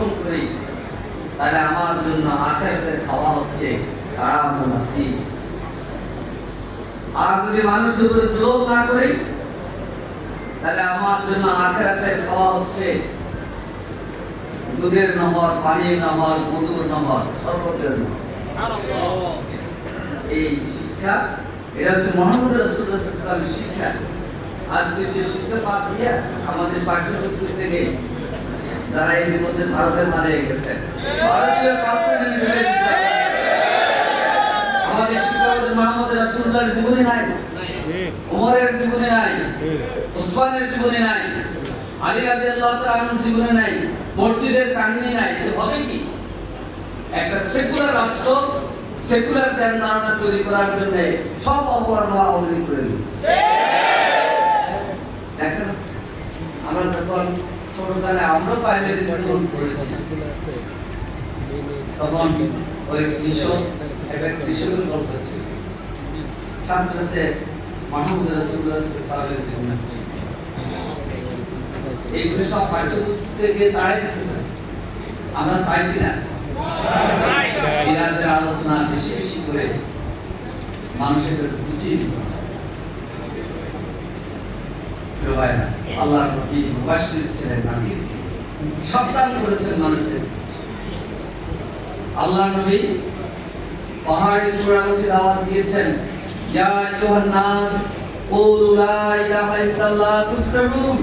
সমর্থন করি, তাহলে আমার জন্য আখিরাতের খাওয়া হচ্ছে হারামুন নাসিব। আর যদি মানুষের উপরে জুলুম না করি, তাহলে আমার জন্য আখিরাতের খাওয়া হচ্ছে দুধের নহর, পানির নহর, মধুর নহর, শরবতের নহর। এই শিক্ষা, এটা হচ্ছে মুহাম্মদ রাসূলুল্লাহ সাল্লাল্লাহু আলাইহি ওয়াসাল্লামের শিক্ষা। আজকে সেই শিক্ষা বাদ দিয়ে আমাদের পাঠ্যপুস্তক থেকে যারা এর মধ্যে ভারতের মালে গেছেন, ভারতীয় কালচারে ঢুকে গেছে। আমাদের শিক্ষা মুহাম্মদ রাসূলুল্লাহর জীবনে নাই, ওমরের জীবনে নাই, ওসমানের জীবনে নাই, আলী রাদিয়াল্লাহু তাআলা আনহুর জীবনে নাই, মসজিদের কাহিনী নাই। তো হবে কি? একটা সেকুলার রাষ্ট্র সেকুলার ধ্যান ধারণা তৈরি করার জন্য সব অপকর্ম আওয়ামী করে দিয়েছে। দেখেন, আমরা যখন ছোটকালে আমরা প্রাইমারি জীবন পড়েছি, তখন ওই একটা কৃষকের গল্প ছিল, সাথে সাথে মুহাম্মদ রাসূলুল্লাহ সাল্লাল্লাহু আলাইহি ওয়াসাল্লামের জীবন। এইগুলো সব পাঠ্যপুস্তক থেকে তাড়াই দিচ্ছে। আমরা চাইছি না সিরাতের আলোচনা বেশি বেশি করে মানুষের কাছে বুঝিয়ে দিতে হবে। আল্লাহর নবী মুবাশশির ছিলেন, নবী সাবধান করেছেন মানুষদের। আল্লাহর নবী পাহাড়ে চূড়ামুখী দাওয়াত দিয়েছেন, ইয়া আইয়ুহান নাস কুলু লা ইলাহা ইল্লাল্লাহ তুফলিহুন।